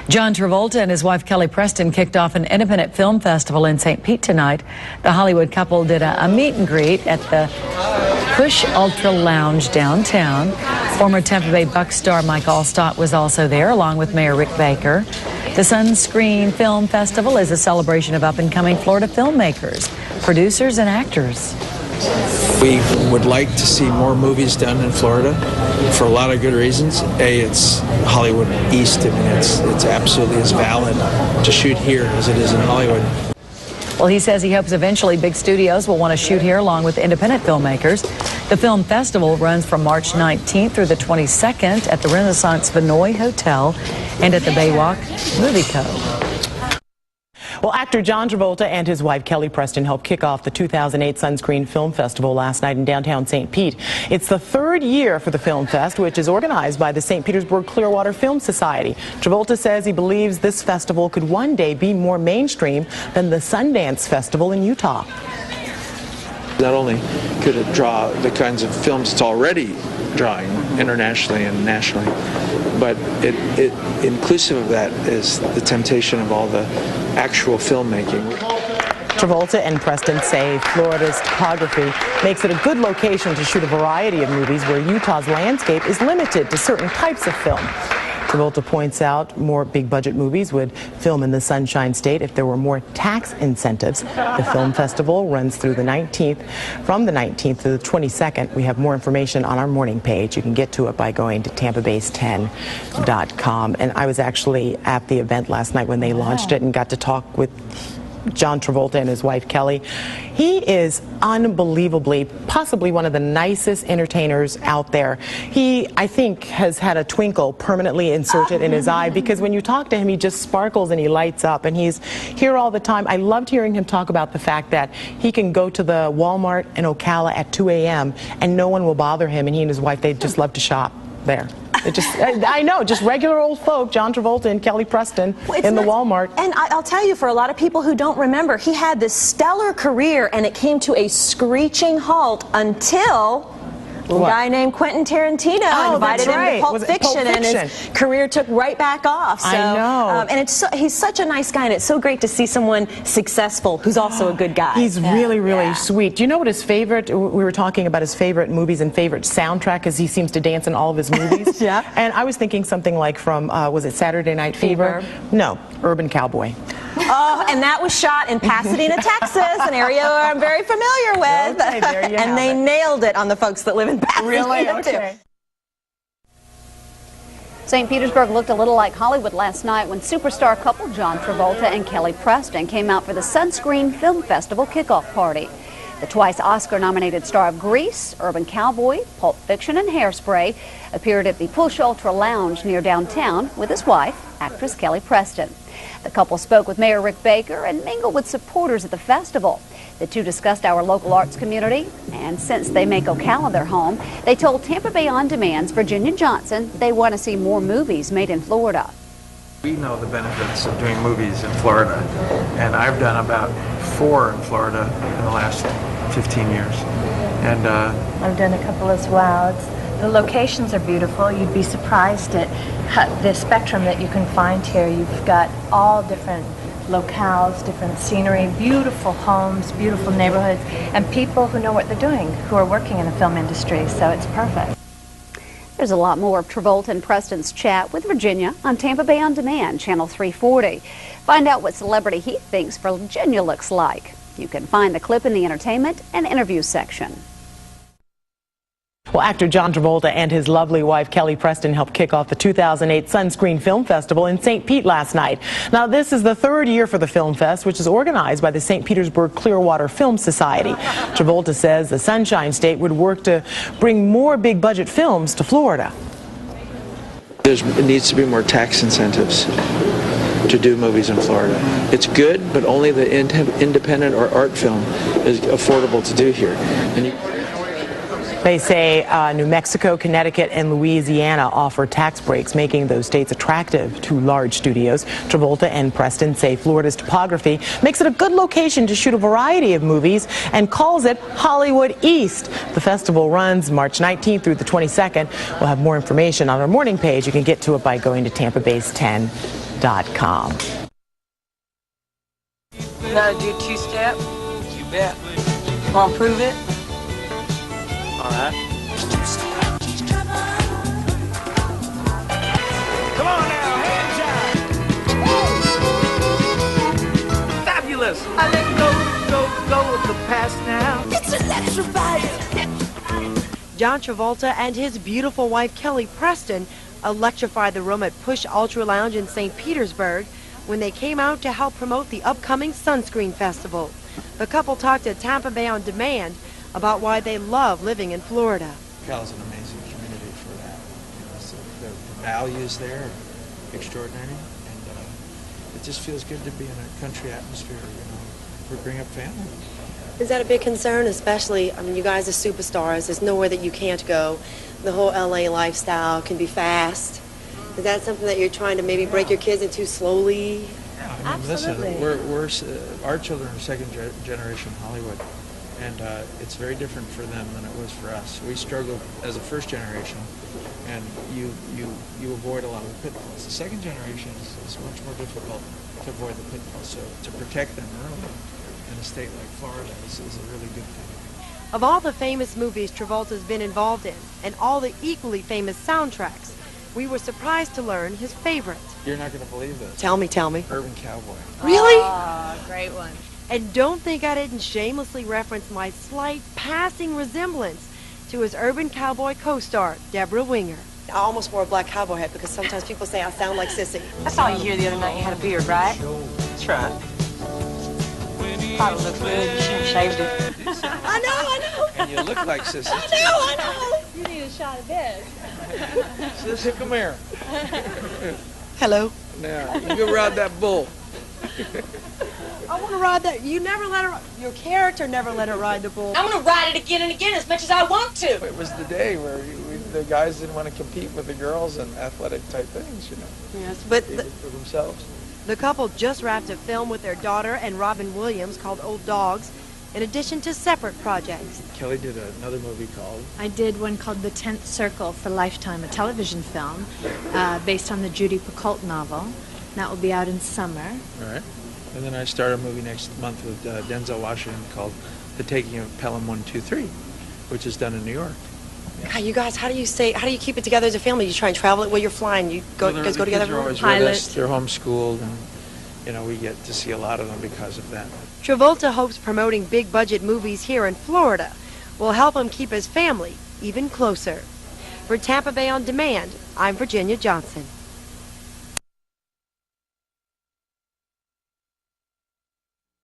John Travolta and his wife Kelly Preston kicked off an independent film festival in St. Pete tonight. The Hollywood couple did a meet and greet at the Push Ultra Lounge downtown. Former Tampa Bay Bucs star Mike Allstott was also there, along with Mayor Rick Baker. The Sunscreen Film Festival is a celebration of up-and-coming Florida filmmakers, producers, and actors. We would like to see more movies done in Florida for a lot of good reasons. A, it's Hollywood East. I mean, it's absolutely as valid to shoot here as it is in Hollywood. Well, he says he hopes eventually big studios will want to shoot here along with independent filmmakers. The film festival runs from March 19th through the 22nd at the Renaissance Vinoy Hotel and at the Baywalk Movie Co. Well, actor John Travolta and his wife Kelly Preston helped kick off the 2008 Sunscreen Film Festival last night in downtown St. Pete. It's the third year for the Film Fest, which is organized by the St. Petersburg Clearwater Film Society. Travolta says he believes this festival could one day be more mainstream than the Sundance Festival in Utah. Not only could it draw the kinds of films it's already drawing internationally and nationally, but it inclusive of that is the temptation of all the actual filmmaking. Travolta and Preston say Florida's topography makes it a good location to shoot a variety of movies where Utah's landscape is limited to certain types of film. Travolta points out more big-budget movies would film in the Sunshine State if there were more tax incentives. The film festival runs through the 19th. From the 19th to the 22nd, we have more information on our morning page. You can get to it by going to TampaBase10.com. And I was actually at the event last night when they launched it and got to talk with John Travolta and his wife Kelly. He is unbelievably, possibly one of the nicest entertainers out there. He, I think, has had a twinkle permanently inserted in his eye, because when you talk to him, he just sparkles and he lights up, and he's here all the time. I loved hearing him talk about the fact that he can go to the Walmart in Ocala at 2 a.m. and no one will bother him, and he and his wife, they just love to shop there. I know, just regular old folk, John Travolta and Kelly Preston in the Walmart. And I'll tell you, for a lot of people who don't remember, he had this stellar career, and it came to a screeching halt until a guy named Quentin Tarantino invited him to Pulp Fiction, and his career took right back off. So, I know. And he's such a nice guy, and it's so great to see someone successful who's also a good guy. He's really sweet. Do you know what his favorite, we were talking about his favorite movies and favorite soundtrack, because he seems to dance in all of his movies. Yeah. And I was thinking something like from, was it Saturday Night Fever? No, Urban Cowboy. Oh, and that was shot in Pasadena, Texas, an area I'm very familiar with. Okay, there you and they nailed it on the folks that live in Pasadena, really? Okay. too. St. Petersburg looked a little like Hollywood last night when superstar couple John Travolta and Kelly Preston came out for the Sunscreen Film Festival kickoff party. The twice Oscar-nominated star of Grease, Urban Cowboy, Pulp Fiction, and Hairspray appeared at the Push Ultra Lounge near downtown with his wife, actress Kelly Preston. The couple spoke with Mayor Rick Baker and mingled with supporters at the festival. The two discussed our local arts community, and since they make Ocala their home, they told Tampa Bay On Demand's Virginia Johnson they want to see more movies made in Florida. We know the benefits of doing movies in Florida, and I've done about 4 in Florida in the last 15 years. And I've done a couple as well. The locations are beautiful. You'd be surprised at the spectrum that you can find here. You've got all different locales, different scenery, beautiful homes, beautiful neighborhoods, and people who know what they're doing, who are working in the film industry, so it's perfect. There's a lot more of Travolta and Preston's chat with Virginia on Tampa Bay On Demand, Channel 340. Find out what celebrity he thinks Virginia looks like. You can find the clip in the entertainment and interview section. Well, actor John Travolta and his lovely wife Kelly Preston helped kick off the 2008 Sunscreen Film Festival in St. Pete last night. Now, this is the third year for the Film Fest, which is organized by the St. Petersburg Clearwater Film Society. Travolta says the Sunshine State would work to bring more big-budget films to Florida. it needs to be more tax incentives to do movies in Florida. It's good, but only the independent or art film is affordable to do here. They say New Mexico, Connecticut, and Louisiana offer tax breaks, making those states attractive to large studios. Travolta and Preston say Florida's topography makes it a good location to shoot a variety of movies and calls it Hollywood East. The festival runs March 19th through the 22nd. We'll have more information on our morning page. You can get to it by going to TampaBase10. TravoltaFilms.com. You know how to do two-step? You bet. Want to prove it? All right. Come on now, hands up! Fabulous! I let go of the past now. It's electrifying! John Travolta and his beautiful wife Kelly Preston electrified the room at Push Ultra Lounge in St. Petersburg when they came out to help promote the upcoming Sunscreen Festival. The couple talked to Tampa Bay On Demand about why they love living in Florida. Cal's an amazing community for that. You know, so the values there are extraordinary, and it just feels good to be in a country atmosphere, you know, for bring up family. Is that a big concern, especially, I mean, you guys are superstars. There's nowhere that you can't go. The whole LA lifestyle can be fast. Is that something that you're trying to maybe break your kids into slowly? Yeah, I mean, listen, our children are second generation Hollywood, and it's very different for them than it was for us. We struggled as a first generation, and you avoid a lot of the pitfalls. The second generation is much more difficult to avoid the pitfalls, so to protect them early in a state like Florida is a really good thing. Of all the famous movies Travolta's been involved in, and all the equally famous soundtracks, we were surprised to learn his favorite. You're not going to believe this. Tell me. Urban Cowboy. Really? Oh, great one. And don't think I didn't shamelessly reference my slight passing resemblance to his Urban Cowboy co-star, Deborah Winger. I almost wore a black cowboy hat because sometimes people say I sound like Sissy. I saw you here the other night. You had a beard, right? That's right. Probably looks good. You shouldn't have shaved it. I know. And you look like Sissy. I know. You need a shot of this. Sissy, come here. Hello. Now, you go ride that bull. I want to ride that. You never let her. Your character never let her ride the bull. I'm gonna ride it again and again as much as I want to. It was the day where the guys didn't want to compete with the girls in athletic type things, you know. Yes, but They did it for themselves. the couple just wrapped a film with their daughter and Robin Williams called Old Dogs, in addition to separate projects. Kelly did another movie called... I did one called The 10th Circle for Lifetime, a television film based on the Judy Picoult novel. That will be out in summer. All right. And then I start a movie next month with Denzel Washington called The Taking of Pelham 123, which is done in New York. God, you guys, how do you keep it together as a family? You try and travel it while you're flying. You guys go together. They're always with us. They're homeschooled, and you know we get to see a lot of them because of that. Travolta hopes promoting big budget movies here in Florida will help him keep his family even closer. For Tampa Bay On Demand, I'm Virginia Johnson.